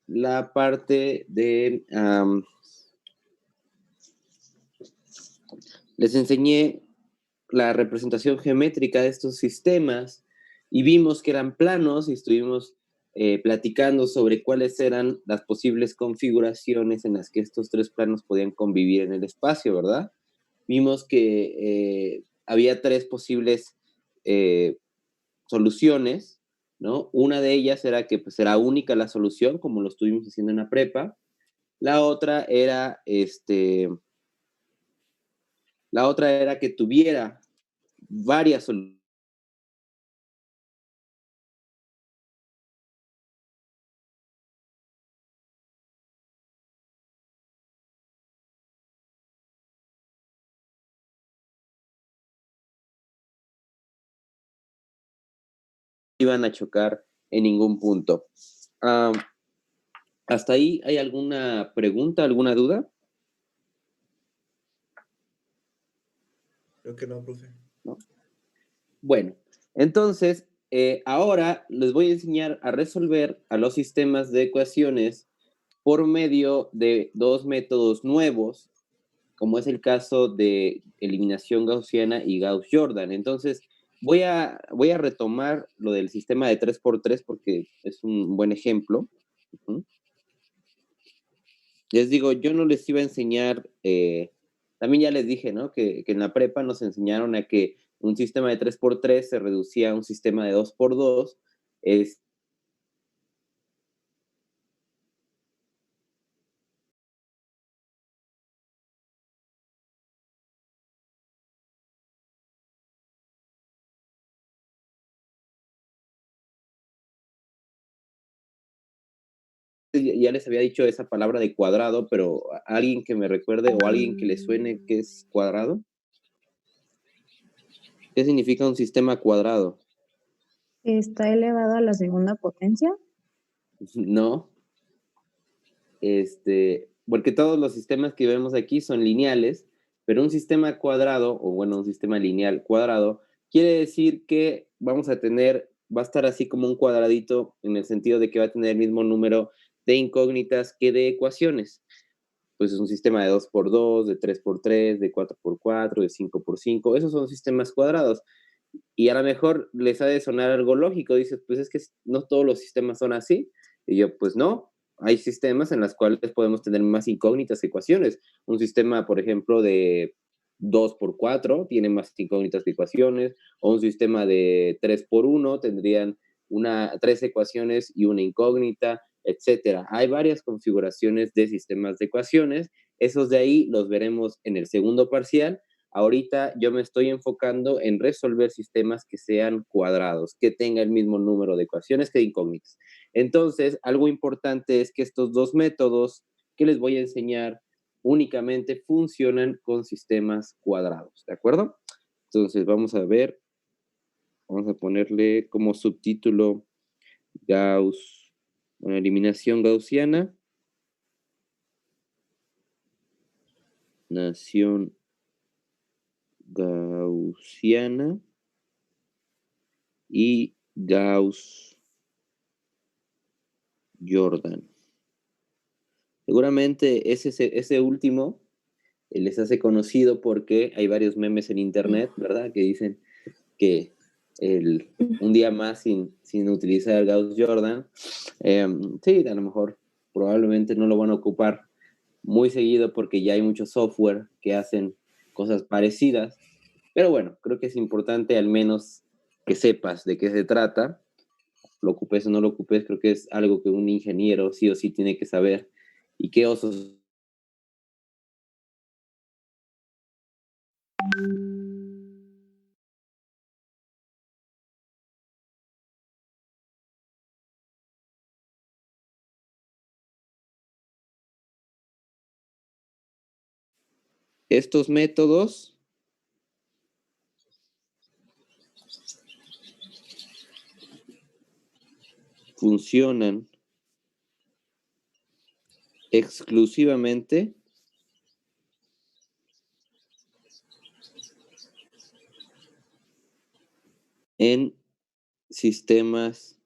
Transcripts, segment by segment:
la parte de... les enseñé la representación geométrica de estos sistemas y vimos que eran planos y estuvimos platicando sobre cuáles eran las posibles configuraciones en las que estos tres planos podían convivir en el espacio, ¿verdad? Vimos que había tres posibles soluciones, ¿no? Una de ellas era que pues era única la solución, como lo estuvimos haciendo en la prepa. La otra era, la otra era que tuviera varias soluciones. Iban a chocar en ningún punto. ¿Hasta ahí hay alguna pregunta, alguna duda? Creo que no, profe. ¿No? Bueno, entonces, ahora les voy a enseñar a resolver a los sistemas de ecuaciones por medio de dos métodos nuevos, como es el caso de eliminación gaussiana y Gauss-Jordan. Entonces, voy a retomar lo del sistema de 3x3 porque es un buen ejemplo. Les digo, yo no les iba a enseñar, también ya les dije, ¿no? Que en la prepa nos enseñaron a que un sistema de 3x3 se reducía a un sistema de 2x2. Ya les había dicho esa palabra de cuadrado, pero alguien que me recuerde o alguien que le suene qué es cuadrado. ¿Qué significa un sistema cuadrado? ¿Está elevado a la segunda potencia? No. Porque todos los sistemas que vemos aquí son lineales, pero un sistema cuadrado, o bueno, un sistema lineal cuadrado, quiere decir que vamos a tener, va a estar así como un cuadradito en el sentido de que va a tener el mismo número de incógnitas que de ecuaciones. Pues es un sistema de 2x2, de 3x3, de 4x4, de 5x5, esos son sistemas cuadrados. Y a lo mejor les ha de sonar algo lógico, dices, pues es que no todos los sistemas son así. Y yo, pues no, hay sistemas en los cuales podemos tener más incógnitas que ecuaciones. Un sistema, por ejemplo, de 2x4 tiene más incógnitas que ecuaciones, o un sistema de 3x1 tendrían tres ecuaciones y una incógnita, etcétera. Hay varias configuraciones de sistemas de ecuaciones, esos de ahí los veremos en el segundo parcial. Ahorita yo me estoy enfocando en resolver sistemas que sean cuadrados, que tengan el mismo número de ecuaciones que de incógnitas. Entonces, algo importante es que estos dos métodos que les voy a enseñar únicamente funcionan con sistemas cuadrados, ¿de acuerdo? Entonces, vamos a ver, vamos a ponerle como subtítulo Gauss, bueno, eliminación gaussiana, nación gaussiana y Gauss-Jordan. Seguramente ese último les hace conocido porque hay varios memes en internet, ¿verdad? Que dicen que un día más sin utilizar Gauss-Jordan, sí, a lo mejor probablemente no lo van a ocupar muy seguido porque ya hay mucho software que hacen cosas parecidas, pero bueno, creo que es importante al menos que sepas de qué se trata, lo ocupes o no lo ocupes, creo que es algo que un ingeniero sí o sí tiene que saber y qué osos. Estos métodos funcionan exclusivamente en sistemas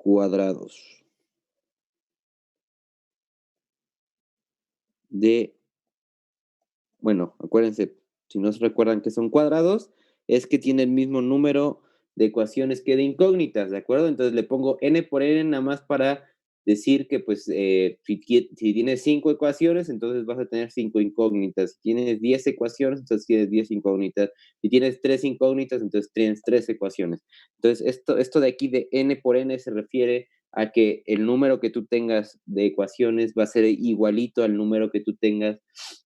cuadrados de, bueno, acuérdense, si no se recuerdan que son cuadrados, es que tiene el mismo número de ecuaciones que de incógnitas, ¿de acuerdo? Entonces le pongo n por n nada más para decir que, pues, si tienes 5 ecuaciones, entonces vas a tener 5 incógnitas. Si tienes 10 ecuaciones, entonces tienes 10 incógnitas. Si tienes 3 incógnitas, entonces tienes 3 ecuaciones. Entonces, esto de aquí de n por n se refiere a que el número que tú tengas de ecuaciones va a ser igualito al número que tú tengas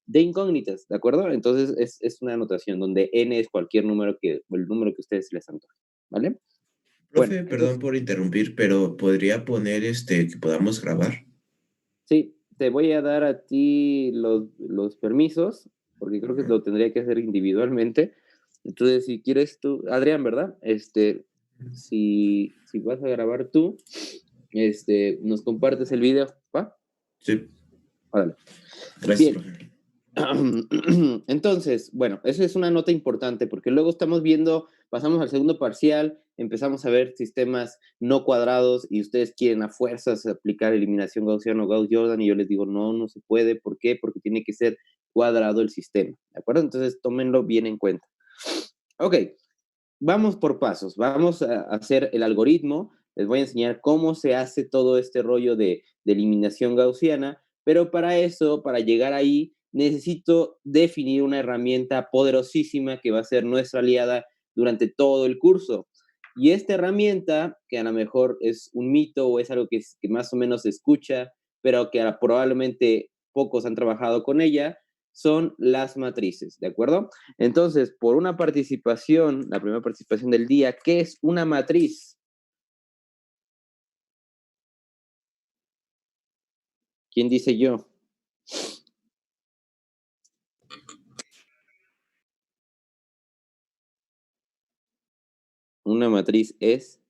de incógnitas, ¿de acuerdo? Entonces es una anotación donde n es cualquier número el número que ustedes les antoje, ¿vale? Bueno, Profe, perdón por interrumpir, pero ¿podría poner que podamos grabar? sí, te voy a dar a ti los permisos, porque creo que lo tendría que hacer individualmente. Entonces, si quieres tú, Adrián, ¿verdad? Si vas a grabar tú, nos compartes el video, ¿va? Sí, Órale. gracias, Bien. profe. Entonces, bueno, esa es una nota importante porque luego estamos viendo, pasamos al segundo parcial, empezamos a ver sistemas no cuadrados y ustedes quieren a fuerzas aplicar eliminación gaussiana o Gauss-Jordan y yo les digo, no, no se puede. ¿Por qué? Porque tiene que ser cuadrado el sistema, ¿de acuerdo? Entonces, tómenlo bien en cuenta. Ok, vamos por pasos, vamos a hacer el algoritmo, les voy a enseñar cómo se hace todo este rollo de eliminación gaussiana, pero para eso, para llegar ahí, necesito definir una herramienta poderosísima que va a ser nuestra aliada durante todo el curso. Y esta herramienta, que a lo mejor es un mito o es algo que más o menos se escucha, pero que probablemente pocos han trabajado con ella, son las matrices, ¿de acuerdo? Entonces, por una participación, la primera participación del día, ¿qué es una matriz? ¿Quién dice yo? Una matriz es...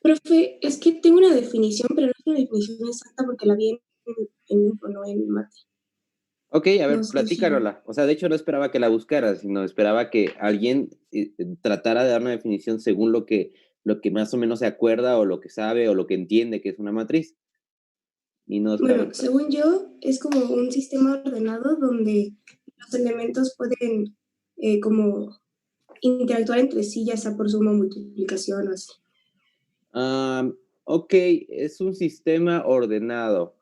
Profe, es que tengo una definición, pero no es una definición exacta porque la vi no en mate. Ok, a ver, No sé platícanosla. O sea, de hecho no esperaba que la buscaras, sino esperaba que alguien tratara de dar una definición según lo que más o menos se acuerda o lo que sabe o lo que entiende que es una matriz. Y no esperaba Bueno, según yo, es como un sistema ordenado donde los elementos pueden como interactuar entre sí, ya sea por suma o multiplicación o así. Ok, es un sistema ordenado.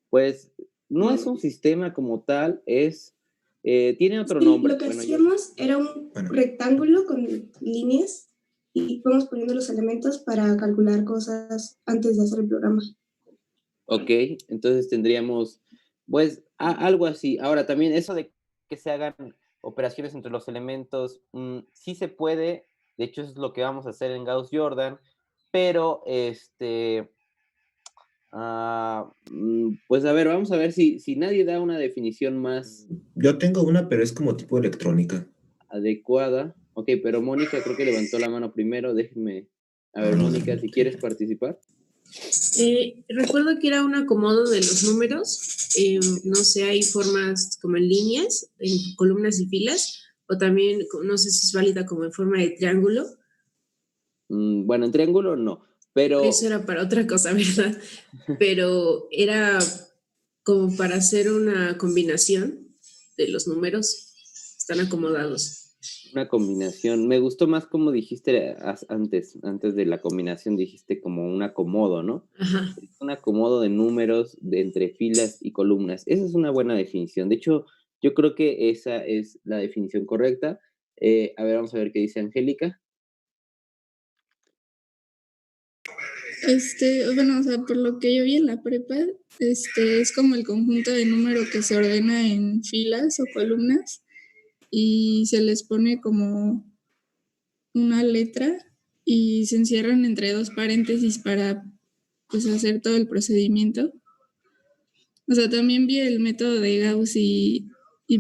Pues no es un sistema como tal, tiene otro Sí, nombre. lo que Bueno, hacíamos era un rectángulo con líneas y íbamos poniendo los elementos para calcular cosas antes de hacer el programa. Ok, entonces tendríamos, pues, algo así. Ahora, también eso de que se hagan operaciones entre los elementos, sí se puede. De hecho, eso es lo que vamos a hacer en Gauss-Jordan, pero pues a ver, vamos a ver si nadie da una definición más Yo tengo una, pero es como tipo electrónica. adecuada. Ok, pero Mónica creo que levantó la mano primero. Déjenme. A ver, Mónica, si quieres participar. Recuerdo que era un acomodo de los números. No sé, hay formas como en líneas, en columnas y filas, o también, no sé si es válida como en forma de triángulo. Bueno, en triángulo no, pero... Eso era para otra cosa, ¿verdad? Pero era como para hacer una combinación de los números. Están acomodados. Una combinación. Me gustó más como dijiste antes de la combinación, dijiste como un acomodo, ¿no? Ajá. Un acomodo de números entre filas y columnas. Esa es una buena definición. De hecho, yo creo que esa es la definición correcta. A ver, vamos a ver qué dice Angélica. Bueno, o sea, por lo que yo vi en la prepa, es como el conjunto de número que se ordena en filas o columnas y se les pone como una letra y se encierran entre dos paréntesis para pues hacer todo el procedimiento. O sea, también vi el método de Gauss y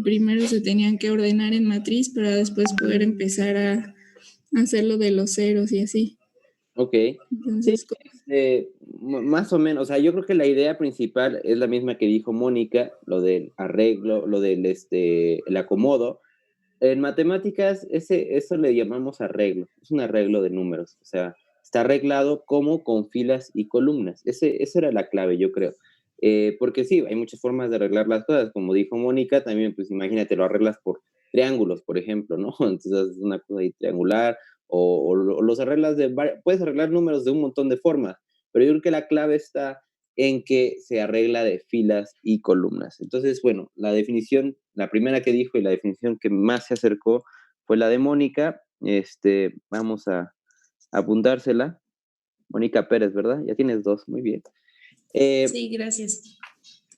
primero se tenían que ordenar en matriz para después poder empezar a hacerlo de los ceros y así. Ok. Sí, Entonces, más o menos. O sea, yo creo que la idea principal es la misma que dijo Mónica, lo del arreglo, lo del el acomodo. En matemáticas, eso le llamamos arreglo. Es un arreglo de números. O sea, está arreglado como con filas y columnas. Esa era la clave, yo creo. Porque sí, hay muchas formas de arreglar las cosas. Como dijo Mónica, también, pues imagínate, lo arreglas por triángulos, por ejemplo, ¿no? Entonces haces una cosa ahí triangular o los arreglas puedes arreglar números de un montón de formas. Pero yo creo que la clave está en que se arregla de filas y columnas. Entonces, bueno, la definición, la primera que dijo y la definición que más se acercó fue la de Mónica. Vamos a apuntársela. Mónica Pérez, ¿verdad? Ya tienes dos, muy bien. Sí, gracias.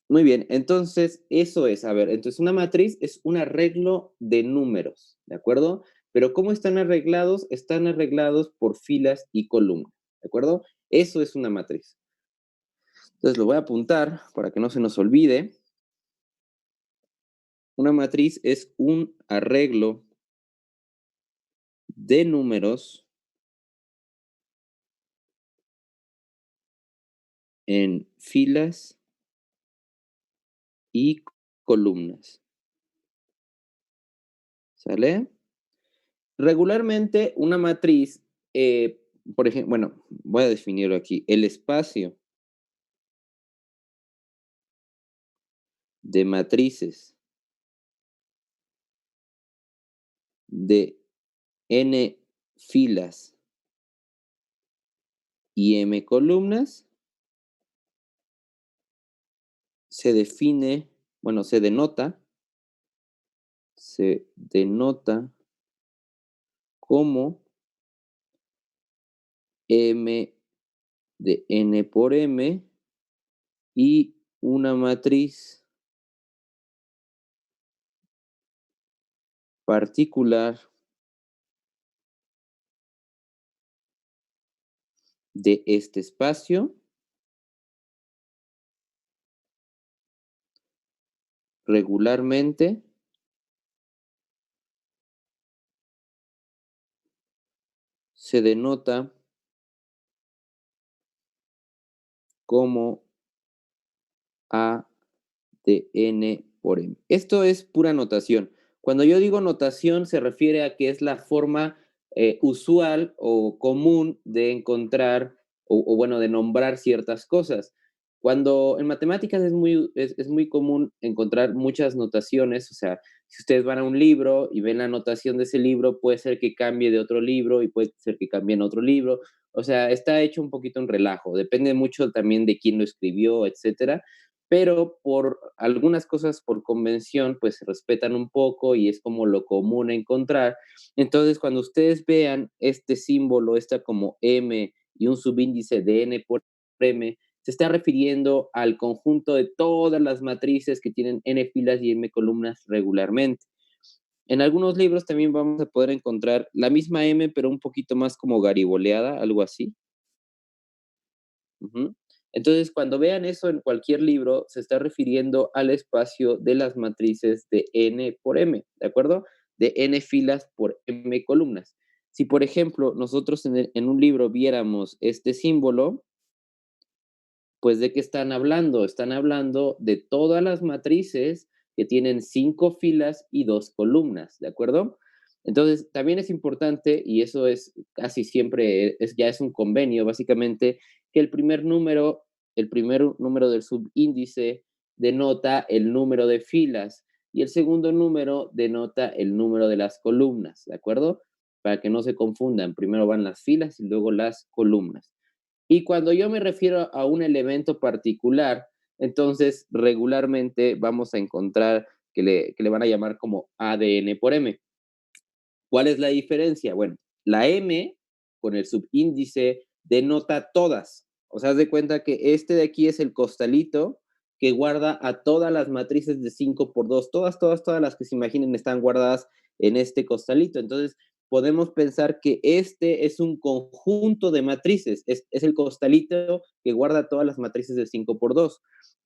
Muy bien, entonces eso es, a ver, entonces una matriz es un arreglo de números, ¿de acuerdo? Pero ¿cómo están arreglados? Están arreglados por filas y columnas, ¿de acuerdo? Eso es una matriz. Entonces lo voy a apuntar para que no se nos olvide. Una matriz es un arreglo de números en filas y columnas. ¿Sale? Regularmente una matriz, por ejemplo, bueno, voy a definirlo aquí. El espacio de matrices de n filas y m columnas se define, bueno, se denota como m de n por m y una matriz particular de este espacio regularmente se denota como A de n por m. Esto es pura notación. Cuando yo digo notación se refiere a que es la forma usual o común de encontrar o bueno, de nombrar ciertas cosas. Cuando en matemáticas es muy común encontrar muchas notaciones, o sea, si ustedes van a un libro y ven la notación de ese libro, puede ser que cambie de otro libro y puede ser que cambie en otro libro. O sea, está hecho un poquito en relajo. Depende mucho también de quién lo escribió, etcétera, pero por algunas cosas por convención, pues se respetan un poco y es como lo común a encontrar. Entonces, cuando ustedes vean este símbolo, esta como M y un subíndice de N por M, se está refiriendo al conjunto de todas las matrices que tienen N filas y M columnas regularmente. En algunos libros también vamos a poder encontrar la misma M, pero un poquito más como gariboleada, algo así. Ujú. Entonces, cuando vean eso en cualquier libro, se está refiriendo al espacio de las matrices de n por m, ¿de acuerdo? De n filas por m columnas. Si, por ejemplo, nosotros en un libro viéramos este símbolo, pues ¿de qué están hablando? Están hablando de todas las matrices que tienen 5 filas y 2 columnas, ¿de acuerdo? Entonces, también es importante, y eso es casi siempre, ya es un convenio, básicamente, que el primer número del subíndice denota el número de filas y el segundo número denota el número de las columnas, ¿de acuerdo? Para que no se confundan, primero van las filas y luego las columnas. Y cuando yo me refiero a un elemento particular, entonces regularmente vamos a encontrar que le van a llamar como ADN por M. ¿Cuál es la diferencia? Bueno, la M con el subíndice denota todas. O sea, haz de cuenta que este de aquí es el costalito que guarda a todas las matrices de 5 por 2. Todas las que se imaginen están guardadas en este costalito. Entonces, podemos pensar que este es un conjunto de matrices. Es el costalito que guarda todas las matrices de 5 por 2.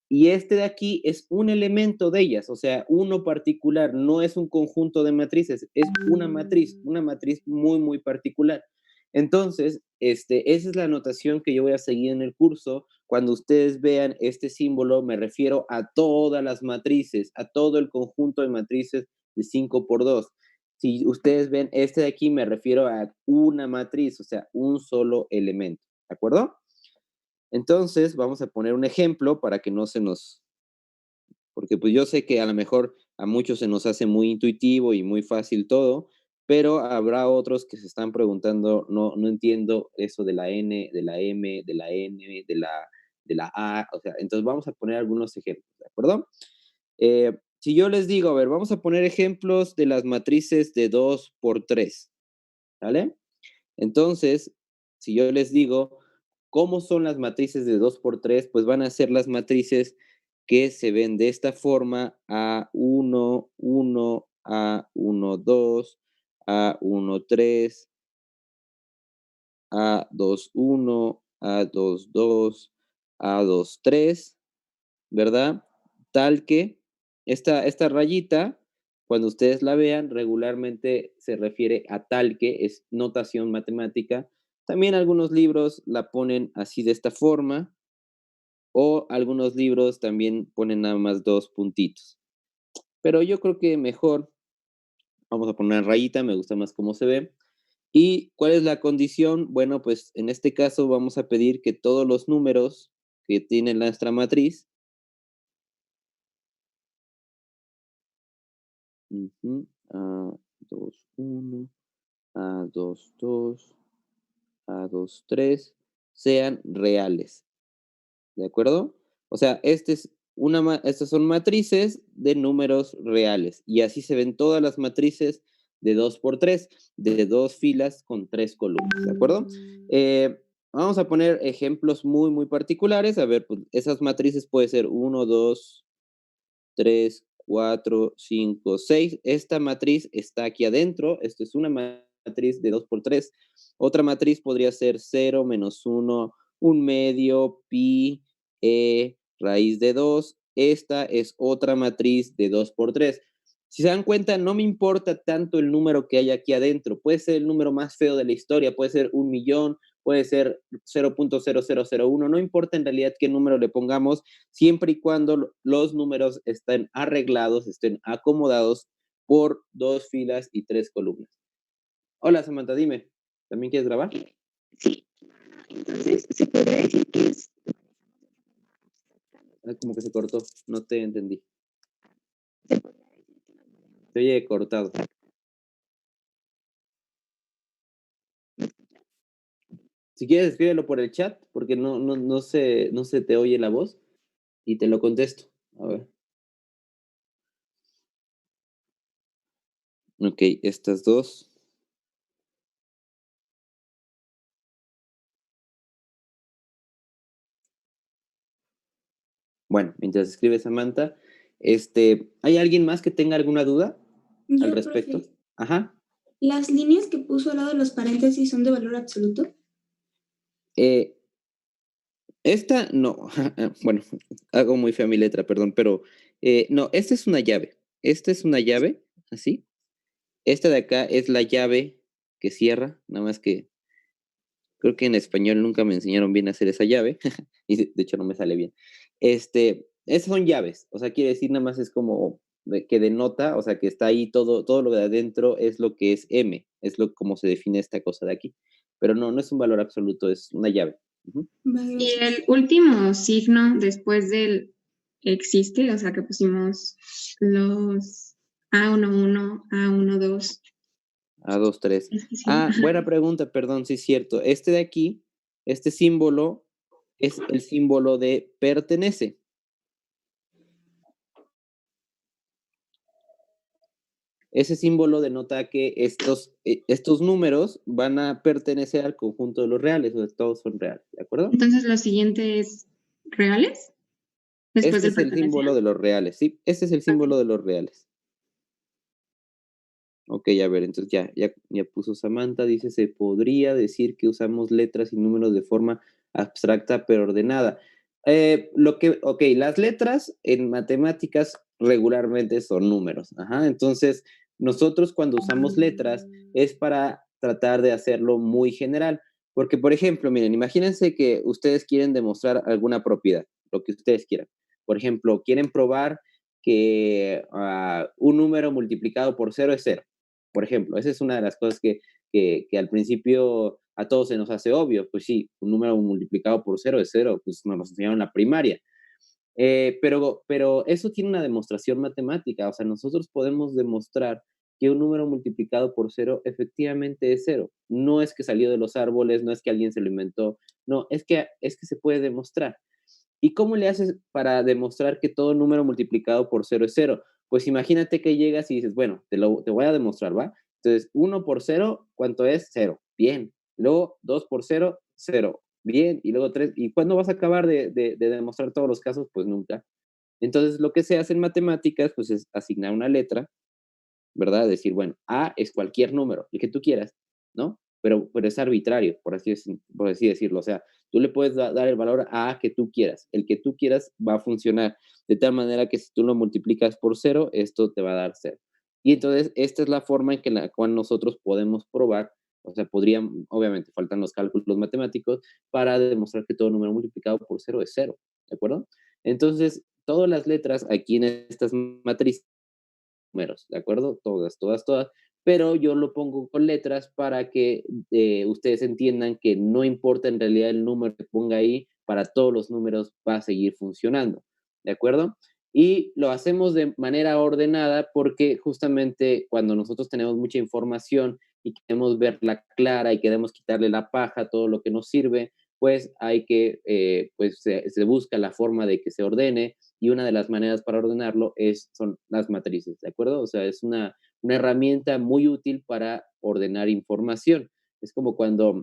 Y este de aquí es un elemento de ellas, o sea, uno particular, no es un conjunto de matrices, es una matriz muy, muy particular. Entonces, esa es la notación que yo voy a seguir en el curso. Cuando ustedes vean este símbolo, me refiero a todas las matrices, a todo el conjunto de matrices de 5 por 2. Si ustedes ven, este de aquí me refiero a una matriz, o sea, un solo elemento, ¿de acuerdo? Entonces, vamos a poner un ejemplo para que no se nos... Porque pues yo sé que a lo mejor a muchos se nos hace muy intuitivo y muy fácil todo, pero habrá otros que se están preguntando, no entiendo eso de la N, de la M, de la N, de la A, o sea, entonces vamos a poner algunos ejemplos, ¿de acuerdo? Si yo les digo, a ver, vamos a poner ejemplos de las matrices de 2 por 3, ¿vale? Entonces, si yo les digo, ¿cómo son las matrices de 2 por 3? Pues van a ser las matrices que se ven de esta forma: A1, 1, A1, 2, A1, 3, A2, 1, A2, 2, A2, 3, ¿verdad? Tal que esta rayita, cuando ustedes la vean, regularmente se refiere a tal que, es notación matemática. También algunos libros la ponen así de esta forma, o algunos libros también ponen nada más 2 puntitos. Pero yo creo que mejor vamos a poner una rayita, me gusta más cómo se ve. ¿Y cuál es la condición? Bueno, pues en este caso vamos a pedir que todos los números que tiene nuestra matriz, A2, 1, A2, 2, A2, 3, sean reales, ¿de acuerdo? O sea, estas son matrices de números reales, y así se ven todas las matrices de 2 por 3, de 2 filas con 3 columnas, ¿de acuerdo? Vamos a poner ejemplos muy, muy particulares. A ver, pues esas matrices puede ser 1, 2, 3, 4, 5, 6. Esta matriz está aquí adentro. Esto es una matriz de 2 por 3. Otra matriz podría ser 0, menos 1, 1 medio, pi, raíz de 2. Esta es otra matriz de 2 por 3. Si se dan cuenta, no me importa tanto el número que hay aquí adentro. Puede ser el número más feo de la historia, puede ser 1.000.000, puede ser 0.0001, no importa en realidad qué número le pongamos, siempre y cuando los números estén arreglados, estén acomodados por 2 filas y 3 columnas. Hola, Samantha, dime, ¿también quieres grabar? Sí. Entonces, se podría decir que es... Como que se cortó, no te entendí. Se podría decir que nos manejamos. Se oye cortado. Si quieres, escríbelo por el chat, porque no se te oye la voz, y te lo contesto. A ver. Ok, estas dos. Bueno, mientras escribe Samantha, ¿hay alguien más que tenga alguna duda al Yo, respecto? profe, Ajá. ¿las líneas que puso al lado de los paréntesis son de valor absoluto? Esta no, bueno, hago muy fea mi letra, perdón, pero no, esta es una llave. Esta es una llave, así. Esta de acá es la llave que cierra, nada más que creo que en español nunca me enseñaron bien a hacer esa llave, y de hecho no me sale bien. Esas son llaves, o sea, quiere decir nada más es como que denota, o sea, que está ahí todo lo de adentro es lo que es M, es como se define esta cosa de aquí. Pero no es un valor absoluto, es una llave. Ujú. Vale, Y gracias. el último signo después del existe, o sea que pusimos los A11, A12. A2, 3. Es que sí. Buena pregunta, perdón, sí es cierto. Este de aquí, este símbolo, es el símbolo de pertenece. Ese símbolo denota que estos números van a pertenecer al conjunto de los reales, o sea, todos son reales, ¿de acuerdo? Entonces lo siguiente es reales, después Este del es el pertenecer. símbolo de los reales, sí, este es el símbolo de los reales. Ok, a ver, entonces ya puso Samantha, dice, se podría decir que usamos letras y números de forma abstracta pero ordenada. Las letras en matemáticas regularmente son números, ajá, entonces nosotros cuando usamos letras es para tratar de hacerlo muy general, porque por ejemplo, miren, imagínense que ustedes quieren demostrar alguna propiedad, lo que ustedes quieran. Por ejemplo, quieren probar que un número multiplicado por 0 es 0. Por ejemplo, esa es una de las cosas que al principio a todos se nos hace obvio. Pues sí, un número multiplicado por 0 es 0, pues nos lo enseñaron en la primaria. Pero eso tiene una demostración matemática, o sea, nosotros podemos demostrar que un número multiplicado por 0 efectivamente es 0. No es que salió de los árboles, no es que alguien se lo inventó, no, es que se puede demostrar. ¿Y cómo le haces para demostrar que todo número multiplicado por 0 es 0? Pues imagínate que llegas y dices, bueno, te voy a demostrar, ¿va? Entonces, 1 por 0, ¿cuánto es? 0. Bien. Luego, 2 por 0, 0. Bien. Y luego 3. ¿Y cuándo vas a acabar de demostrar todos los casos? Pues nunca. Entonces, lo que se hace en matemáticas, pues es asignar una letra, ¿verdad? Decir, bueno, A es cualquier número, el que tú quieras, ¿no? Pero es arbitrario, por así decirlo. O sea, tú le puedes dar el valor a A que tú quieras. El que tú quieras va a funcionar de tal manera que si tú lo multiplicas por 0, esto te va a dar 0. Y entonces, esta es la forma en que la cual nosotros podemos probar, o sea, obviamente faltan los cálculos matemáticos para demostrar que todo número multiplicado por 0 es 0, ¿de acuerdo? Entonces, todas las letras aquí en estas matrices números, ¿de acuerdo? Todas, todas, todas, pero yo lo pongo con letras para que ustedes entiendan que no importa en realidad el número que ponga ahí, para todos los números va a seguir funcionando, ¿de acuerdo? Y lo hacemos de manera ordenada porque justamente cuando nosotros tenemos mucha información y queremos verla clara y queremos quitarle la paja a todo lo que nos sirve, pues hay que, pues se busca la forma de que se ordene y una de las maneras para ordenarlo son las matrices, ¿de acuerdo? O sea, es una herramienta muy útil para ordenar información. Es como cuando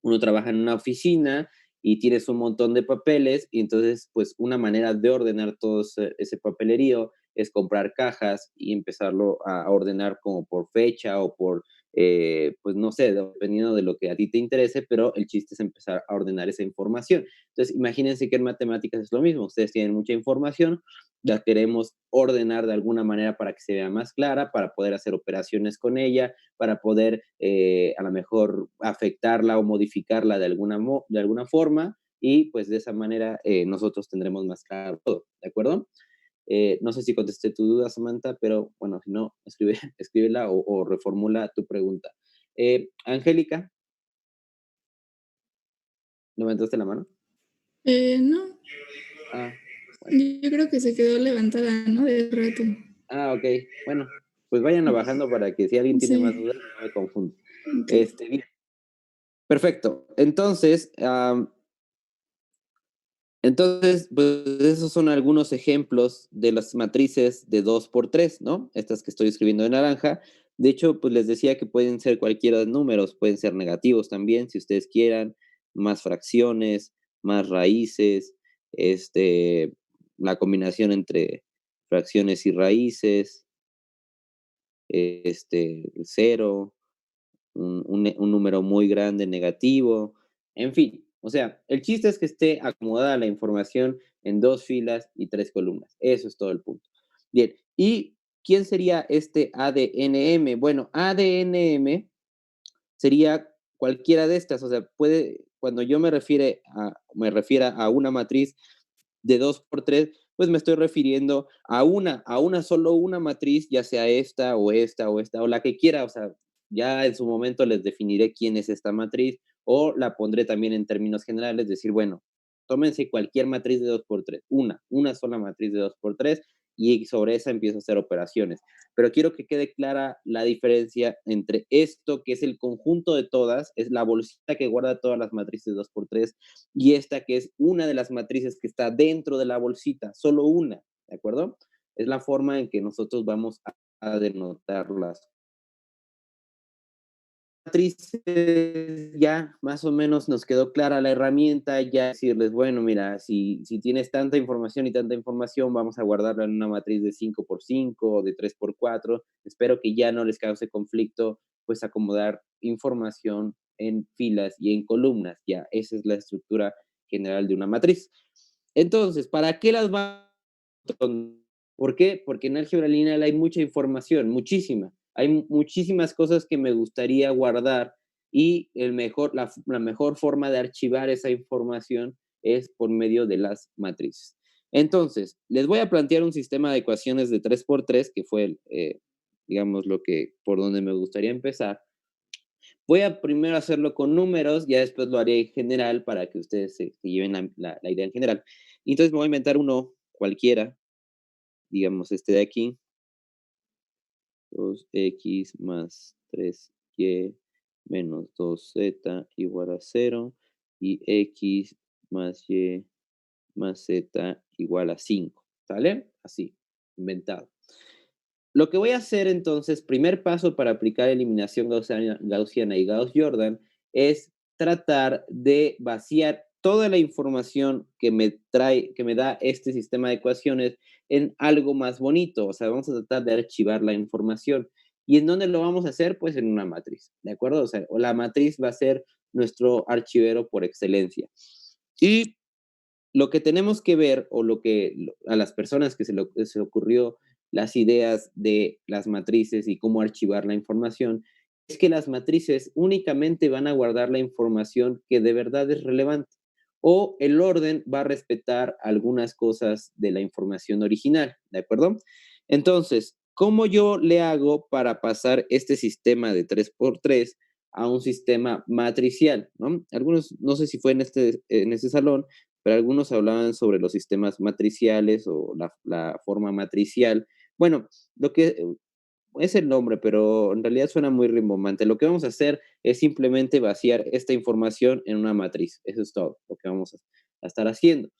uno trabaja en una oficina y tienes un montón de papeles y entonces, pues una manera de ordenar todo ese papelerío es comprar cajas y empezarlo a ordenar como por fecha o por, pues no sé, dependiendo de lo que a ti te interese, pero el chiste es empezar a ordenar esa información. Entonces, imagínense que en matemáticas es lo mismo. Ustedes tienen mucha información, la queremos ordenar de alguna manera para que se vea más clara, para poder hacer operaciones con ella, para poder a lo mejor afectarla o modificarla de alguna forma y pues de esa manera nosotros tendremos más claro todo, ¿de acuerdo? No sé si contesté tu duda, Samantha, pero bueno, si no, escríbela o reformula tu pregunta. Angélica, ¿levantaste la mano? No, Ah, bueno. yo creo que se quedó levantada, ¿no? De rato. Ah, ok. Bueno, pues vayan bajando para que si alguien tiene más Sí, dudas, no me confunda. ok. Bien. Perfecto. Entonces, pues esos son algunos ejemplos de las matrices de 2 por 3, ¿no? Estas que estoy escribiendo en naranja. De hecho, pues les decía que pueden ser cualquiera de números, pueden ser negativos también, si ustedes quieran, más fracciones, más raíces, la combinación entre fracciones y raíces, el cero, un número muy grande negativo, en fin. O sea, el chiste es que esté acomodada la información en 2 filas y 3 columnas. Eso es todo el punto. Bien, ¿y quién sería este ADNM? Bueno, ADNM sería cualquiera de estas, o sea, cuando yo me refiera a una matriz de 2 por 3, pues me estoy refiriendo solo una matriz, ya sea esta o esta o esta o la que quiera, o sea, ya en su momento les definiré quién es esta matriz o la pondré también en términos generales, decir, bueno, tómense cualquier matriz de 2 por 3, una sola matriz de 2 por 3 y sobre esa empiezo a hacer operaciones. Pero quiero que quede clara la diferencia entre esto, que es el conjunto de todas, es la bolsita que guarda todas las matrices 2 por 3 y esta que es una de las matrices que está dentro de la bolsita, solo una, ¿de acuerdo? Es la forma en que nosotros vamos a denotarlas. Matrices, ya más o menos nos quedó clara la herramienta, ya decirles, bueno, mira, si tienes tanta información y tanta información, vamos a guardarla en una matriz de 5 por 5 o de 3 por 4. Espero que ya no les cause conflicto, pues acomodar información en filas y en columnas, ya, esa es la estructura general de una matriz. Entonces, ¿para qué las vamos a... ¿Por qué? Porque en álgebra lineal hay mucha información, muchísima. Hay muchísimas cosas que me gustaría guardar y la mejor forma de archivar esa información es por medio de las matrices. Entonces, les voy a plantear un sistema de ecuaciones de 3 por 3, que fue digamos, por donde me gustaría empezar. Voy a primero hacerlo con números, ya después lo haré en general para que ustedes se lleven la idea en general. Y entonces me voy a inventar uno cualquiera, digamos este de aquí, 2x más 3y menos 2z igual a 0 y x más y más z igual a 5, ¿sale? Así, inventado. Lo que voy a hacer entonces, primer paso para aplicar eliminación gaussiana y Gauss-Jordan es tratar de vaciar toda la información que me da este sistema de ecuaciones en algo más bonito. O sea, vamos a tratar de archivar la información. ¿Y en dónde lo vamos a hacer? Pues en una matriz, ¿de acuerdo? O sea, la matriz va a ser nuestro archivero por excelencia. Y lo que tenemos que ver, o a las personas que se ocurrió las ideas de las matrices y cómo archivar la información, es que las matrices únicamente van a guardar la información que de verdad es relevante, o el orden va a respetar algunas cosas de la información original, ¿de acuerdo? Entonces, ¿cómo yo le hago para pasar este sistema de 3x3 a un sistema matricial, ¿no? Algunos, no sé si fue en este salón, pero algunos hablaban sobre los sistemas matriciales o la forma matricial. Bueno, lo que es el nombre, pero en realidad suena muy rimbombante. Lo que vamos a hacer es simplemente vaciar esta información en una matriz. Eso es todo lo que vamos a estar haciendo.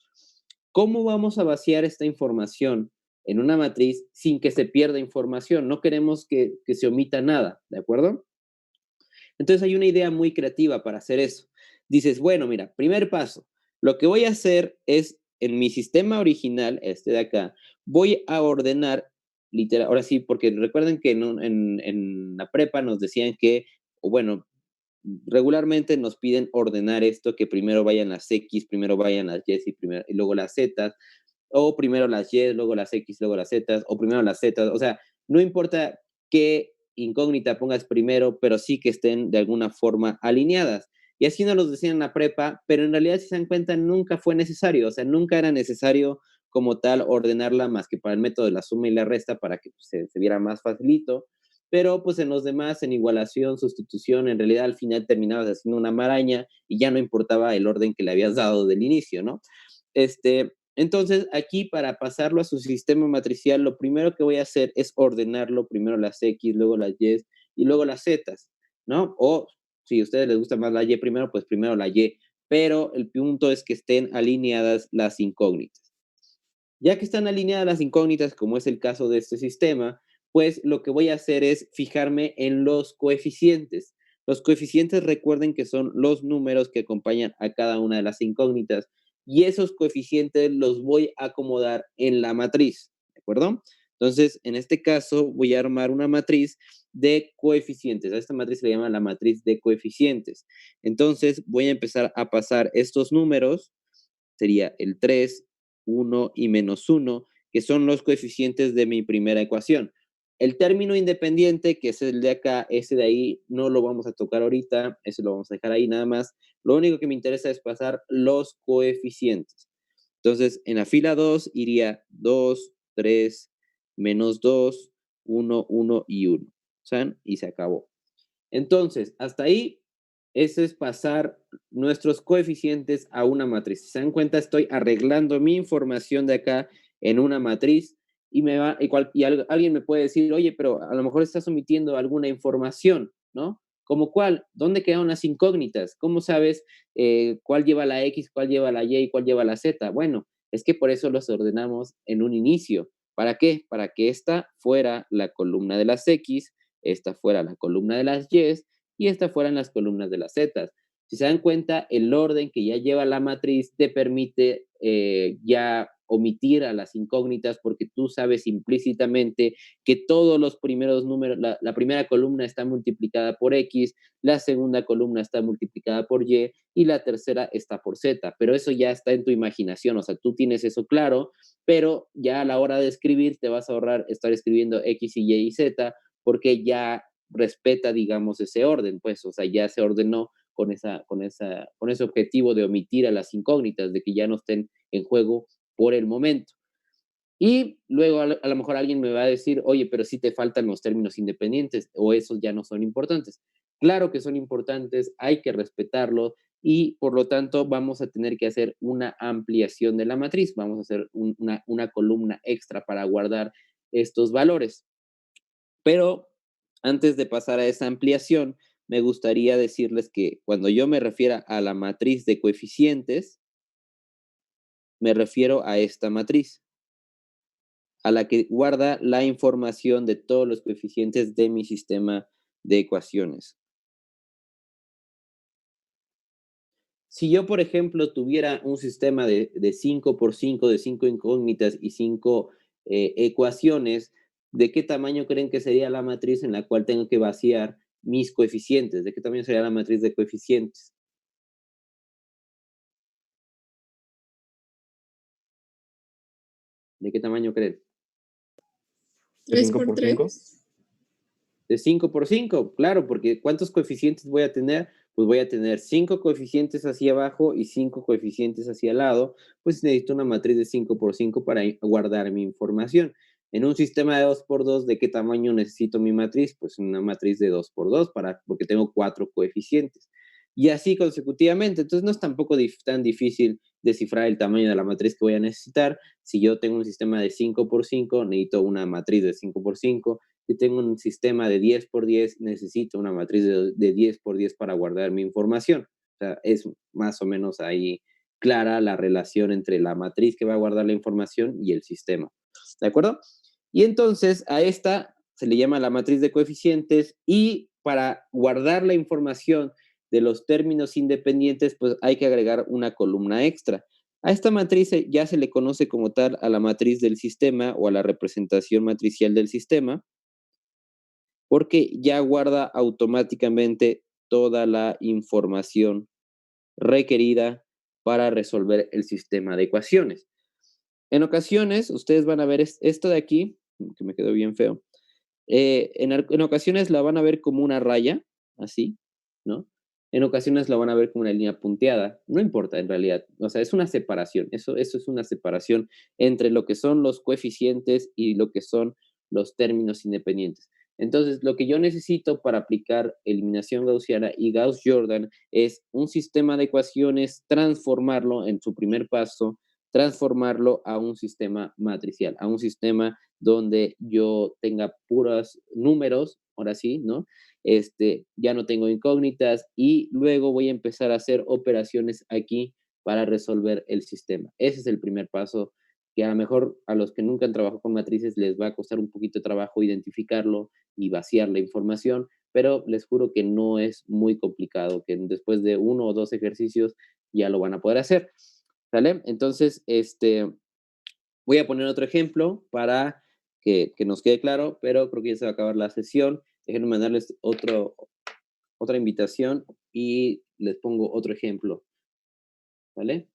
¿Cómo vamos a vaciar esta información en una matriz sin que se pierda información? No queremos que se omita nada, ¿de acuerdo? Entonces hay una idea muy creativa para hacer eso. Dices, bueno, mira, primer paso, lo que voy a hacer es, en mi sistema original, este de acá, voy a ordenar, literal, ahora sí, porque recuerden que en la prepa nos decían que, o bueno, regularmente nos piden ordenar esto, que primero vayan las X, primero vayan las Y y luego las Z, o primero las Y, luego las X, luego las Z, o primero las Z, o sea, no importa qué incógnita pongas primero, pero sí que estén de alguna forma alineadas. Y así nos lo decían en la prepa, pero en realidad, si se dan cuenta, nunca fue necesario, o sea, nunca era necesario como tal ordenarla más que para el método de la suma y la resta para que pues, se viera más facilito, pero pues en los demás, en igualación, sustitución, en realidad al final terminabas haciendo una maraña y ya no importaba el orden que le habías dado del inicio, ¿no? Entonces, aquí para pasarlo a su sistema matricial, lo primero que voy a hacer es ordenarlo, primero las X, luego las Y y luego las Z, ¿no? O si a ustedes les gusta más la Y primero, pues primero la Y, pero el punto es que estén alineadas las incógnitas. Ya que están alineadas las incógnitas, como es el caso de este sistema, pues lo que voy a hacer es fijarme en los coeficientes. Los coeficientes, recuerden que son los números que acompañan a cada una de las incógnitas y esos coeficientes los voy a acomodar en la matriz, ¿de acuerdo? Entonces, en este caso, voy a armar una matriz de coeficientes. A esta matriz se le llama la matriz de coeficientes. Entonces, voy a empezar a pasar estos números, sería el 3, 1 y -1, que son los coeficientes de mi primera ecuación. El término independiente, que es el de acá, ese de ahí no lo vamos a tocar ahorita, ese lo vamos a dejar ahí nada más. Lo único que me interesa es pasar los coeficientes. Entonces, en la fila 2 iría 2, 3, -2, 1, 1 y 1. ¿Saben? Y se acabó. Entonces, hasta ahí, eso es pasar nuestros coeficientes a una matriz. Si se dan cuenta, estoy arreglando mi información de acá en una matriz y alguien me puede decir, oye, pero a lo mejor estás omitiendo alguna información, ¿no? ¿Como cuál? ¿Dónde quedaron las incógnitas? ¿Cómo sabes cuál lleva la X, cuál lleva la Y y cuál lleva la Z? Bueno, es que por eso los ordenamos en un inicio. ¿Para qué? Para que esta fuera la columna de las X, esta fuera la columna de las Y y esta fueran las columnas de las Z. Si se dan cuenta, el orden que ya lleva la matriz te permite ya omitir a las incógnitas porque tú sabes implícitamente que todos los primeros números, la primera columna está multiplicada por X, la segunda columna está multiplicada por y la tercera está por Z, pero eso ya está en tu imaginación, o sea, tú tienes eso claro, pero ya a la hora de escribir te vas a ahorrar estar escribiendo X y Y y Z porque ya respeta, digamos, ese orden, pues, o sea, ya se ordenó con ese objetivo de omitir a las incógnitas, de que ya no estén en juego por el momento. Y luego a lo mejor alguien me va a decir, oye, pero sí te faltan los términos independientes o esos ya no son importantes. Claro que son importantes, hay que respetarlos y por lo tanto vamos a tener que hacer una ampliación de la matriz, vamos a hacer una columna extra para guardar estos valores. Pero antes de pasar a esa ampliación, me gustaría decirles que cuando yo me refiera a la matriz de coeficientes, me refiero a esta matriz, a la que guarda la información de todos los coeficientes de mi sistema de ecuaciones. Si yo, por ejemplo, tuviera un sistema de 5 por 5, de 5 incógnitas y 5 ecuaciones, ¿de qué tamaño creen que sería la matriz en la cual tengo que vaciar mis coeficientes? ¿De qué tamaño sería la matriz de coeficientes? ¿De qué tamaño creen? 3 5 por por 3. 5. De 5 por 5, claro, porque ¿cuántos coeficientes voy a tener? Pues voy a tener 5 coeficientes hacia abajo y 5 coeficientes hacia el lado, pues necesito una matriz de 5 por 5 para guardar mi información. En un sistema de 2 por 2, ¿de qué tamaño necesito mi matriz? Pues una matriz de 2 por 2 porque tengo 4 coeficientes. Y así consecutivamente. Entonces no es tampoco tan difícil descifrar el tamaño de la matriz que voy a necesitar. Si yo tengo un sistema de 5 por 5, necesito una matriz de 5 por 5. Si tengo un sistema de 10 por 10, necesito una matriz de 10 por 10 para guardar mi información. O sea, es más o menos ahí clara la relación entre la matriz que va a guardar la información y el sistema. ¿De acuerdo? Y entonces a esta se le llama la matriz de coeficientes y para guardar la información de los términos independientes, pues hay que agregar una columna extra. A esta matriz ya se le conoce como tal a la matriz del sistema o a la representación matricial del sistema, porque ya guarda automáticamente toda la información requerida para resolver el sistema de ecuaciones. En ocasiones, ustedes van a ver esto de aquí, que me quedó bien feo, en ocasiones la van a ver como una raya, así, ¿no? En ocasiones la van a ver como una línea punteada, no importa en realidad, o sea, es una separación, eso es una separación entre lo que son los coeficientes y lo que son los términos independientes. Entonces, lo que yo necesito para aplicar eliminación gaussiana y Gauss-Jordan es un sistema de ecuaciones, transformarlo en su primer paso, transformarlo a un sistema matricial, a un sistema donde yo tenga puros números, ahora sí, ¿no? Ya no tengo incógnitas y luego voy a empezar a hacer operaciones aquí para resolver el sistema. Ese es el primer paso que a lo mejor a los que nunca han trabajado con matrices les va a costar un poquito de trabajo identificarlo y vaciar la información, pero les juro que no es muy complicado, que después de 1 o 2 ejercicios ya lo van a poder hacer, ¿sale? Entonces, voy a poner otro ejemplo para que nos quede claro, pero creo que ya se va a acabar la sesión. Déjenme mandarles otra invitación y les pongo otro ejemplo, ¿vale?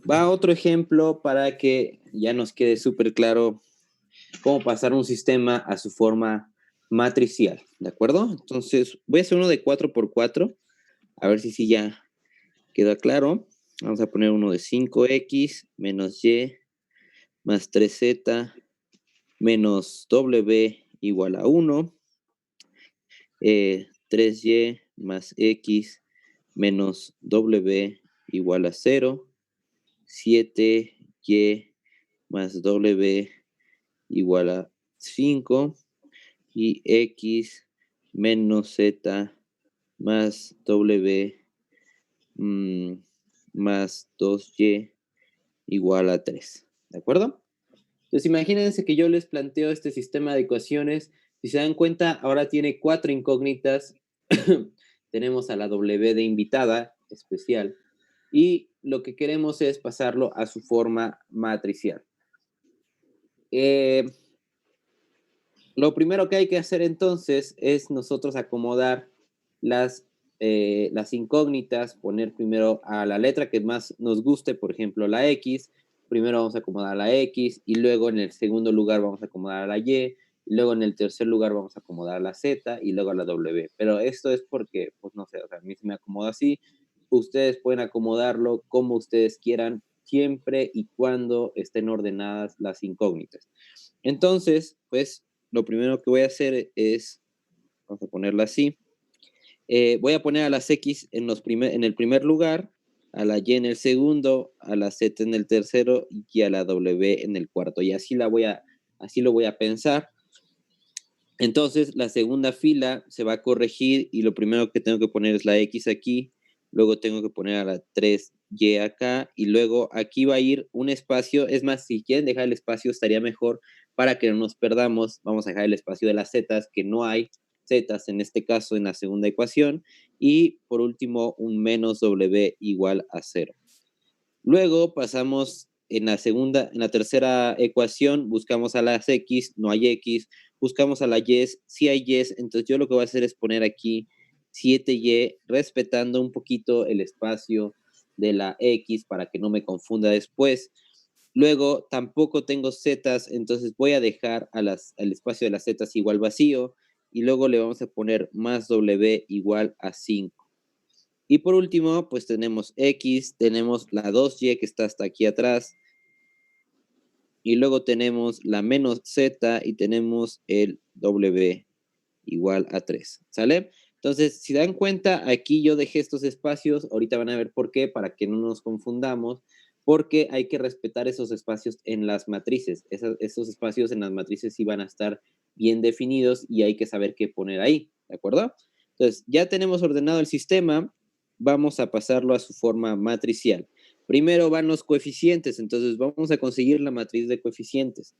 Va otro ejemplo para que ya nos quede súper claro cómo pasar un sistema a su forma matricial, ¿de acuerdo? Entonces, voy a hacer uno de 4x4, a ver si ya queda claro. Vamos a poner uno de 5x menos y más 3z menos w igual a 1, 3y más x menos w igual a 0, 7y más w igual a 5 y x menos z más w más 2y igual a 3. ¿De acuerdo? Entonces imagínense que yo les planteo este sistema de ecuaciones. Si se dan cuenta, ahora tiene 4 incógnitas. Tenemos a la W de invitada especial. Y lo que queremos es pasarlo a su forma matricial. Lo primero que hay que hacer entonces es nosotros acomodar las incógnitas, poner primero a la letra que más nos guste, por ejemplo, la X. Primero vamos a acomodar a la X y luego en el segundo lugar vamos a acomodar a la Y y luego en el tercer lugar vamos a acomodar a la Z y luego a la W. Pero esto es porque, pues no sé, o sea, a mí se me acomoda así. Ustedes pueden acomodarlo como ustedes quieran, siempre y cuando estén ordenadas las incógnitas. Entonces, pues, lo primero que voy a hacer es, vamos a ponerla así, voy a poner a las X en el primer lugar, a la Y en el segundo, a la Z en el tercero y a la W en el cuarto. Y así lo voy a pensar. Entonces, la segunda fila se va a corregir y lo primero que tengo que poner es la X aquí, luego tengo que poner a la 3Y acá y luego aquí va a ir un espacio. Es más, si quieren dejar el espacio estaría mejor para que no nos perdamos. Vamos a dejar el espacio de las zetas, que no hay zetas en este caso en la segunda ecuación. Y por último, un menos W igual a 0. Luego pasamos en la tercera ecuación, buscamos a las X, no hay X, buscamos a la Y, sí hay Y, entonces yo lo que voy a hacer es poner aquí 7Y, respetando un poquito el espacio de la X para que no me confunda después. Luego tampoco tengo Zetas, entonces voy a dejar al espacio de las Zetas igual vacío y luego le vamos a poner más W igual a 5. Y por último, pues tenemos X, tenemos la 2Y que está hasta aquí atrás, y luego tenemos la menos Z y tenemos el W igual a 3, ¿sale? Entonces, si dan cuenta, aquí yo dejé estos espacios, ahorita van a ver por qué, para que no nos confundamos, porque hay que respetar esos espacios en las matrices. Esos espacios en las matrices sí van a estar bien definidos y hay que saber qué poner ahí, ¿de acuerdo? Entonces, ya tenemos ordenado el sistema, vamos a pasarlo a su forma matricial. Primero van los coeficientes, entonces vamos a conseguir la matriz de coeficientes.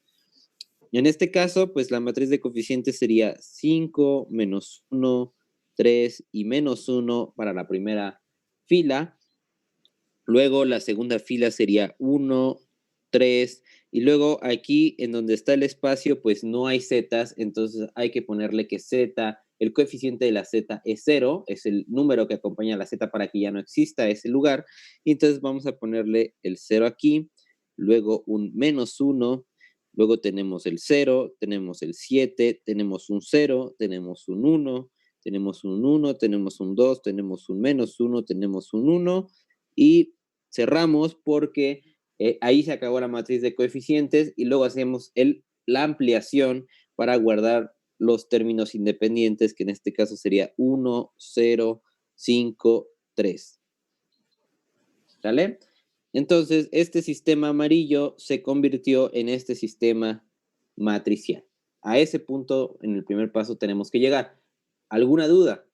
Y en este caso, pues la matriz de coeficientes sería 5, menos 1, 3 y menos 1 para la primera fila. Luego la segunda fila sería 1, 3, y luego aquí en donde está el espacio, pues no hay zetas, entonces hay que ponerle que z, el coeficiente de la z es 0, es el número que acompaña a la z para que ya no exista ese lugar, y entonces vamos a ponerle el 0 aquí, luego un menos 1, luego tenemos el 0, tenemos el 7, tenemos un 0, tenemos un 1, tenemos un 1, tenemos un 2, tenemos un menos 1, tenemos un 1, y cerramos porque ahí se acabó la matriz de coeficientes y luego hacemos la ampliación para guardar los términos independientes, que en este caso sería 1, 0, 5, 3. ¿Sale? Entonces, este sistema amarillo se convirtió en este sistema matricial. A ese punto, en el primer paso, tenemos que llegar. ¿Alguna duda?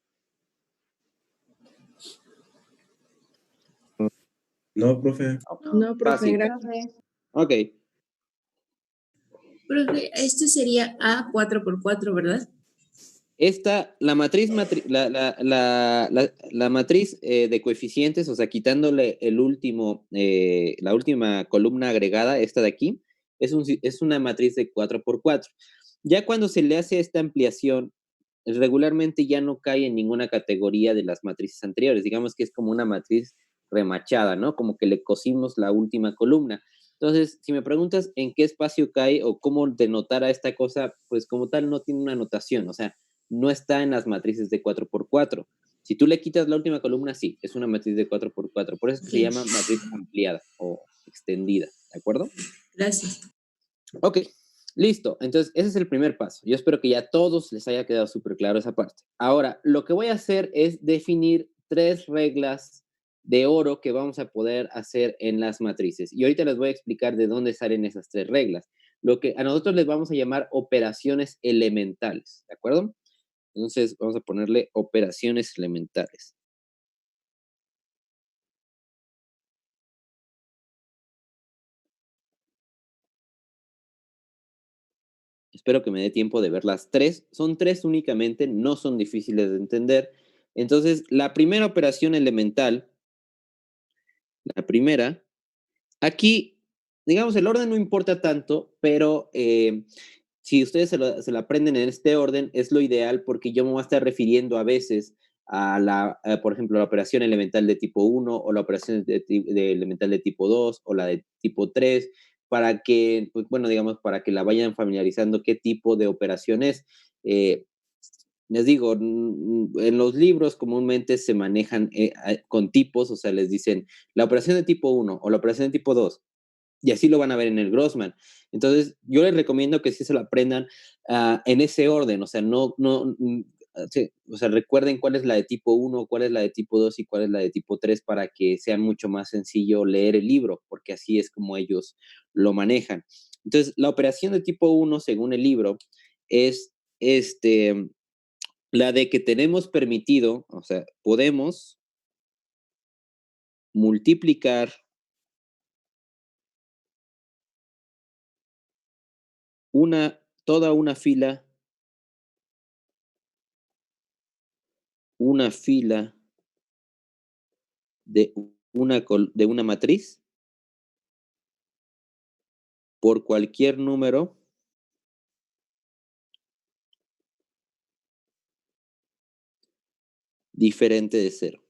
No, profe. No, profe, Fácil. gracias. Ok. Profe, este sería A 4x4, ¿verdad? La matriz de coeficientes, o sea, quitándole la última columna agregada, esta de aquí, es una matriz de 4x4. Ya cuando se le hace esta ampliación regularmente ya no cae en ninguna categoría de las matrices anteriores. Digamos que es como una matriz remachada, ¿no? Como que le cosimos la última columna. Entonces, si me preguntas en qué espacio cae o cómo denotar a esta cosa, pues como tal no tiene una notación, o sea, no está en las matrices de 4x4. Si tú le quitas la última columna, sí, es una matriz de 4x4. Por eso es que se Ok. llama matriz ampliada o extendida, ¿de acuerdo? Gracias. Ok, listo. Entonces, ese es el primer paso. Yo espero que ya a todos les haya quedado súper claro esa parte. Ahora, lo que voy a hacer es definir 3 reglas de oro que vamos a poder hacer en las matrices. Y ahorita les voy a explicar de dónde salen esas 3 reglas. Lo que a nosotros les vamos a llamar operaciones elementales, ¿de acuerdo? Entonces, vamos a ponerle operaciones elementales. Espero que me dé tiempo de ver las 3. Son 3 únicamente, no son difíciles de entender. Entonces, la primera operación elemental, la primera, aquí, digamos, el orden no importa tanto, pero si ustedes se lo aprenden en este orden, es lo ideal porque yo me voy a estar refiriendo a veces por ejemplo, la operación elemental de tipo 1 o la operación de elemental de tipo 2 o la de tipo 3 para que, pues, bueno, digamos, para que la vayan familiarizando qué tipo de operación es. Eh, Les digo, en los libros comúnmente se manejan con tipos, o sea, les dicen la operación de tipo 1 o la operación de tipo 2 y así lo van a ver en el Grossman. Entonces, yo les recomiendo que sí se lo aprendan en ese orden, o sea, sí, o sea, recuerden cuál es la de tipo 1, cuál es la de tipo 2 y cuál es la de tipo 3 para que sea mucho más sencillo leer el libro, porque así es como ellos lo manejan. Entonces, la operación de tipo 1, según el libro, es la de que tenemos permitido, o sea, podemos multiplicar toda una fila de de una matriz por cualquier número diferente de 0.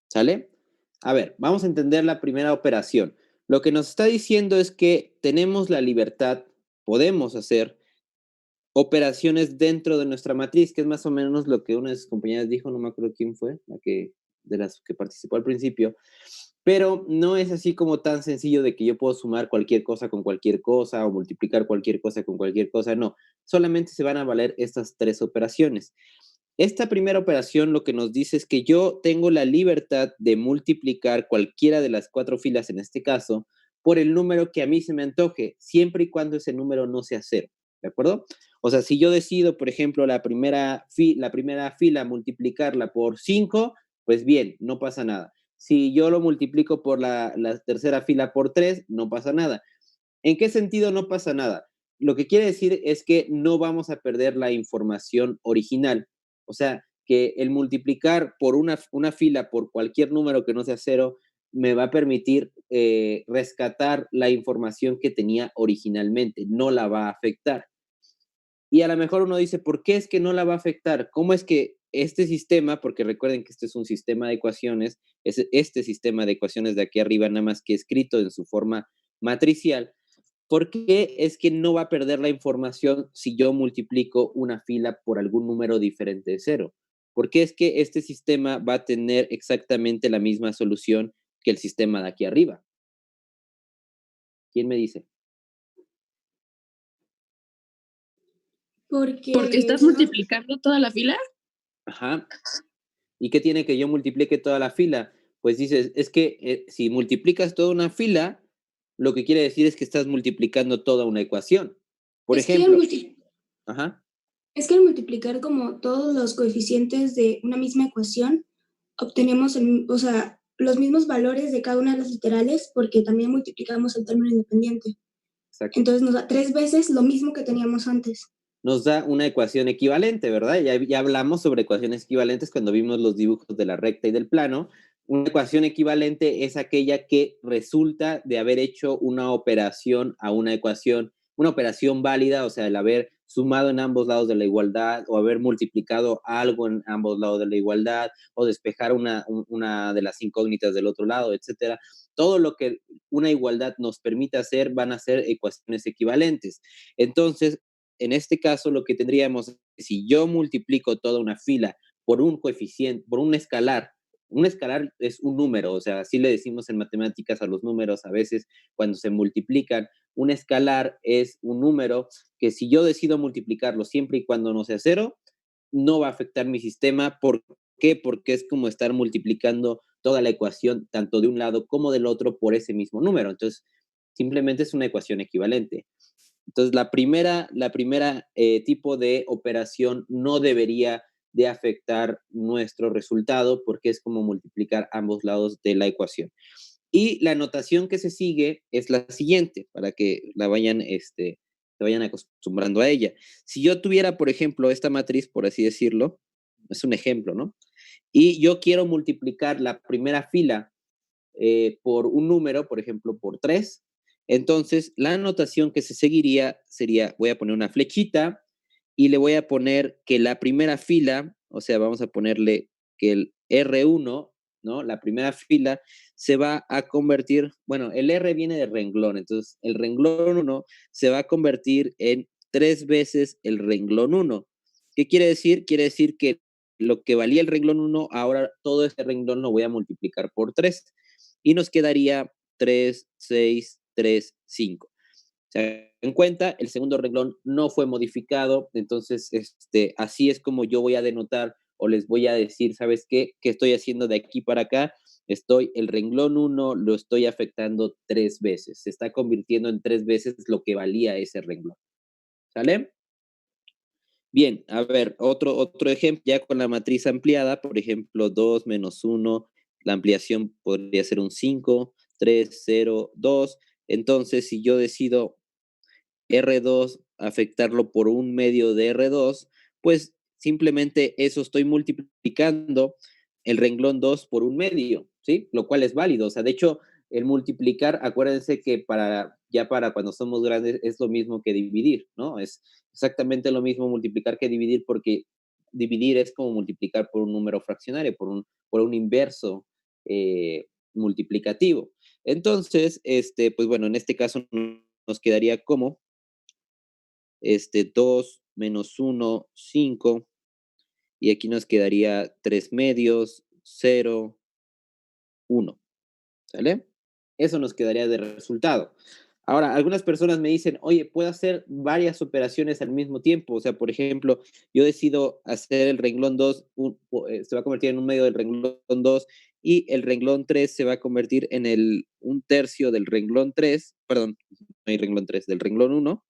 ¿Sale? A ver, vamos a entender la primera operación. Lo que nos está diciendo es que tenemos la libertad, podemos hacer operaciones dentro de nuestra matriz, que es más o menos lo que una de sus compañeras dijo, no me acuerdo quién fue, de las que participó al principio, pero no es así como tan sencillo de que yo puedo sumar cualquier cosa con cualquier cosa o multiplicar cualquier cosa con cualquier cosa, no, solamente se van a valer estas 3 operaciones. Esta primera operación lo que nos dice es que yo tengo la libertad de multiplicar cualquiera de las 4 filas, en este caso, por el número que a mí se me antoje, siempre y cuando ese número no sea 0, ¿de acuerdo? O sea, si yo decido, por ejemplo, la primera fila multiplicarla por 5, pues bien, no pasa nada. Si yo lo multiplico por la tercera fila por 3, no pasa nada. ¿En qué sentido no pasa nada? Lo que quiere decir es que no vamos a perder la información original. O sea, que el multiplicar por una fila por cualquier número que no sea 0 me va a permitir rescatar la información que tenía originalmente, no la va a afectar. Y a lo mejor uno dice, ¿por qué es que no la va a afectar? ¿Cómo es que este sistema, porque recuerden que este es un sistema de ecuaciones, es este sistema de ecuaciones de aquí arriba, nada más que escrito en su forma matricial, ¿por qué es que no va a perder la información si yo multiplico una fila por algún número diferente de 0? ¿Por qué es que este sistema va a tener exactamente la misma solución que el sistema de aquí arriba? ¿Quién me dice? Porque Porque estás multiplicando toda la fila. Ajá. ¿Y qué tiene que yo multiplique toda la fila? Pues dices, es que si multiplicas toda una fila, lo que quiere decir es que estás multiplicando toda una ecuación. Por es que, al ejemplo, multi- ajá, es que al multiplicar como todos los coeficientes de una misma ecuación, obtenemos o sea, los mismos valores de cada una de las literales porque también multiplicamos el término independiente. exacto. Entonces nos da 3 veces lo mismo que teníamos antes. Nos da una ecuación equivalente, ¿verdad? Ya hablamos sobre ecuaciones equivalentes cuando vimos los dibujos de la recta y del plano, Una ecuación equivalente es aquella que resulta de haber hecho una operación a una ecuación, una operación válida, o sea, el haber sumado en ambos lados de la igualdad o haber multiplicado algo en ambos lados de la igualdad o despejar una de las incógnitas del otro lado, etcétera. Todo lo que una igualdad nos permite hacer van a ser ecuaciones equivalentes. Entonces, en este caso, lo que tendríamos, si yo multiplico toda una fila por un coeficiente, por un escalar es un número, o sea, así le decimos en matemáticas a los números a veces cuando se multiplican. Un escalar es un número que si yo decido multiplicarlo siempre y cuando no sea cero, no va a afectar mi sistema. ¿Por qué? Porque es como estar multiplicando toda la ecuación, tanto de un lado como del otro, por ese mismo número. Entonces, simplemente es una ecuación equivalente. Entonces, la primera tipo de operación no debería de afectar nuestro resultado porque es como multiplicar ambos lados de la ecuación. Y la notación que se sigue es la siguiente, para que se vayan acostumbrando a ella. Si yo tuviera, por ejemplo, esta matriz, por así decirlo, es un ejemplo, ¿no? Y yo quiero multiplicar la primera fila por un número, por ejemplo, por 3. Entonces, la anotación que se seguiría sería, voy a poner una flechita y le voy a poner que la primera fila, o sea, vamos a ponerle que el R1, ¿no? La primera fila se va a convertir, bueno, el R viene de renglón, entonces el renglón 1 se va a convertir en 3 veces el renglón 1. ¿Qué quiere decir? Quiere decir que lo que valía el renglón 1, ahora todo este renglón lo voy a multiplicar por 3 y nos quedaría 3, 6, 3, 5. Se dan cuenta, el segundo renglón no fue modificado, entonces así es como yo voy a denotar o les voy a decir, ¿sabes qué? ¿Qué estoy haciendo de aquí para acá? El renglón 1 lo estoy afectando 3 veces, se está convirtiendo en 3 veces lo que valía ese renglón. ¿Sale? Bien, a ver, otro ejemplo, ya con la matriz ampliada, por ejemplo, 2 menos 1, la ampliación podría ser un 5, 3, 0, 2. Entonces, si yo decido R2 afectarlo por un medio de R2, pues simplemente eso estoy multiplicando el renglón 2 por un medio, ¿sí? Lo cual es válido. O sea, de hecho, el multiplicar, acuérdense que ya para cuando somos grandes es lo mismo que dividir, ¿no? Es exactamente lo mismo multiplicar que dividir porque dividir es como multiplicar por un número fraccionario, por un inverso multiplicativo. Entonces, pues bueno, en este caso nos quedaría como 2 menos 1, 5, y aquí nos quedaría 3 medios, 0, 1, ¿sale? Eso nos quedaría de resultado. Ahora, algunas personas me dicen, oye, puedo hacer varias operaciones al mismo tiempo. O sea, por ejemplo, yo decido hacer el renglón 2, se va a convertir en un medio del renglón 2 y el renglón 3 se va a convertir en un tercio del renglón 3, perdón, no hay renglón 3, del renglón 1.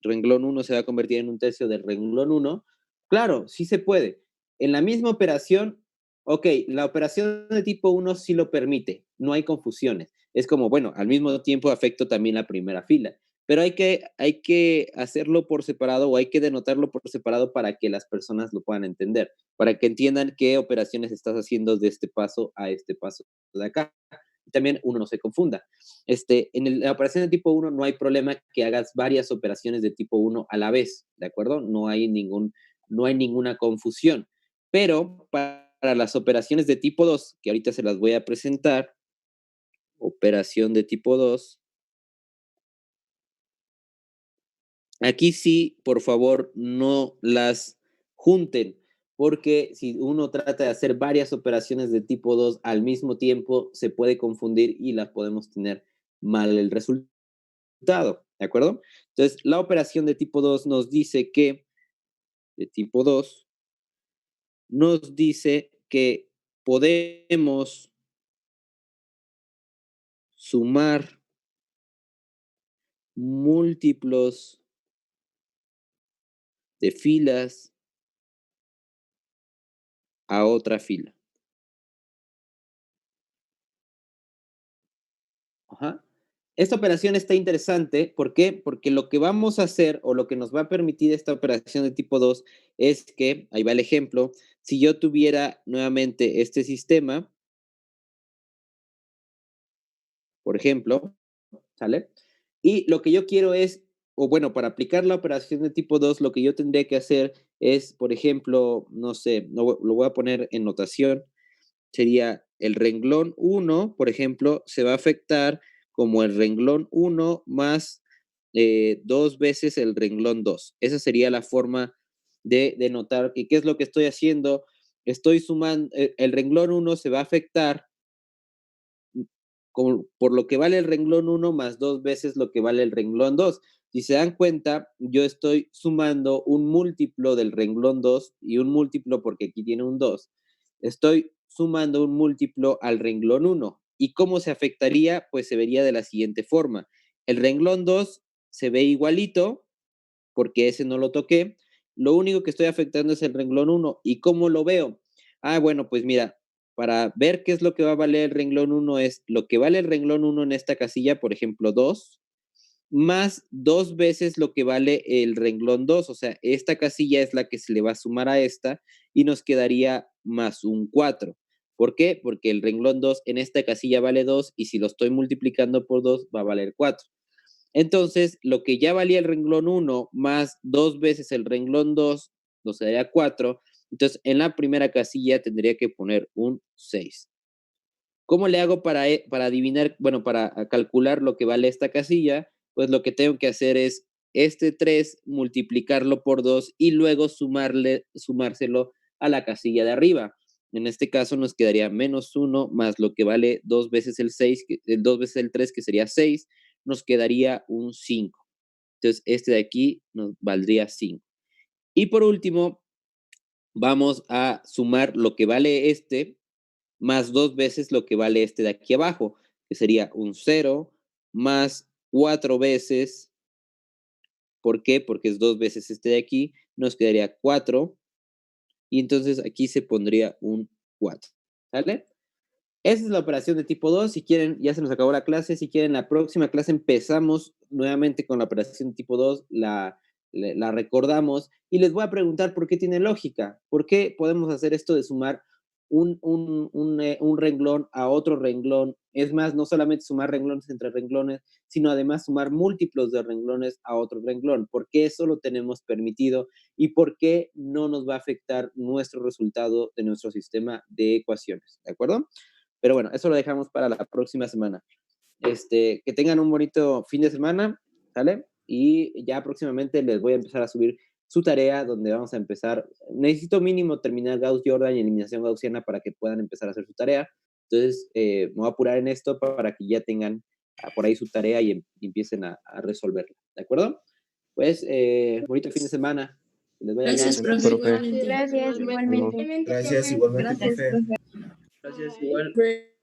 Renglón 1 se va a convertir en un tercio del renglón 1. Claro, sí se puede. En la misma operación, ok, la operación de tipo 1 sí lo permite, no hay confusiones. Es como, bueno, al mismo tiempo afecto también la primera fila, pero hay que hacerlo por separado o hay que denotarlo por separado para que las personas lo puedan entender, para que entiendan qué operaciones estás haciendo de este paso a este paso de acá. Y también uno no se confunda. La operación de tipo 1 no hay problema que hagas varias operaciones de tipo 1 a la vez, ¿de acuerdo? No hay ninguna confusión. Pero para las operaciones de tipo 2, que ahorita se las voy a presentar, operación de tipo 2, aquí sí, por favor, no las junten, porque si uno trata de hacer varias operaciones de tipo 2 al mismo tiempo, se puede confundir y las podemos tener mal el resultado. ¿De acuerdo? Entonces, la operación de tipo 2 nos dice que, de tipo 2, nos dice que podemos sumar múltiplos de filas a otra fila. Ajá. esta operación está interesante. ¿Por qué? Porque lo que vamos a hacer o lo que nos va a permitir esta operación de tipo 2 es que, ahí va el ejemplo, si yo tuviera nuevamente este sistema, por ejemplo, ¿sale? Y lo que yo quiero es, o bueno, para aplicar la operación de tipo 2, lo que yo tendría que hacer es, por ejemplo, no sé, lo voy a poner en notación, sería el renglón 1, por ejemplo, se va a afectar como el renglón 1 más 2 veces el renglón 2. Esa sería la forma de notar. ¿Y qué es lo que estoy haciendo? Estoy sumando, el renglón 1 se va a afectar por lo que vale el renglón 1 más 2 veces lo que vale el renglón 2. Si se dan cuenta, yo estoy sumando un múltiplo del renglón 2 y un múltiplo porque aquí tiene un 2. Estoy sumando un múltiplo al renglón 1. ¿Y cómo se afectaría? Pues se vería de la siguiente forma. El renglón 2 se ve igualito porque ese no lo toqué. Lo único que estoy afectando es el renglón 1. ¿Y cómo lo veo? Ah, bueno, pues mira, para ver qué es lo que va a valer el renglón 1 es lo que vale el renglón 1 en esta casilla, por ejemplo, 2, más 2 veces lo que vale el renglón 2. O sea, esta casilla es la que se le va a sumar a esta y nos quedaría más un 4. ¿Por qué? Porque el renglón 2 en esta casilla vale 2 y si lo estoy multiplicando por 2 va a valer 4. Entonces, lo que ya valía el renglón 1 más 2 veces el renglón 2 nos daría 4. Entonces, en la primera casilla tendría que poner un 6. ¿Cómo le hago para adivinar, bueno, para calcular lo que vale esta casilla? Pues lo que tengo que hacer es este 3 multiplicarlo por 2 y luego sumárselo a la casilla de arriba. En este caso nos quedaría menos 1 más lo que vale 2 veces el 6, 2 veces el 3, que sería 6, nos quedaría un 5. Entonces, este de aquí nos valdría 5. Y por último, vamos a sumar lo que vale este más 2 veces lo que vale este de aquí abajo, que sería un 0 más 4 veces. ¿Por qué? Porque es 2 veces este de aquí, nos quedaría 4. Y entonces aquí se pondría un 4. ¿Sale? Esa es la operación de tipo 2. Si quieren, ya se nos acabó la clase. Si quieren, la próxima clase empezamos nuevamente con la operación de tipo 2. La recordamos y les voy a preguntar por qué tiene lógica. ¿Por qué podemos hacer esto de sumar un renglón a otro renglón? Es más, no solamente sumar renglones entre renglones, sino además sumar múltiplos de renglones a otro renglón. ¿Por qué eso lo tenemos permitido y por qué no nos va a afectar nuestro resultado de nuestro sistema de ecuaciones? ¿De acuerdo? Pero bueno, eso lo dejamos para la próxima semana. Que tengan un bonito fin de semana, ¿sale? Y ya próximamente les voy a empezar a subir su tarea donde vamos a empezar. Necesito mínimo terminar Gauss-Jordan y eliminación gaussiana para que puedan empezar a hacer su tarea. Entonces, me voy a apurar en esto para que ya tengan por ahí su tarea y empiecen a resolverla. ¿De acuerdo? Pues, bonito fin de semana. Que les vaya Gracias, bien. profe. Gracias, igualmente. Gracias, igualmente, Gracias, profe. profe. Gracias, igual. Profe.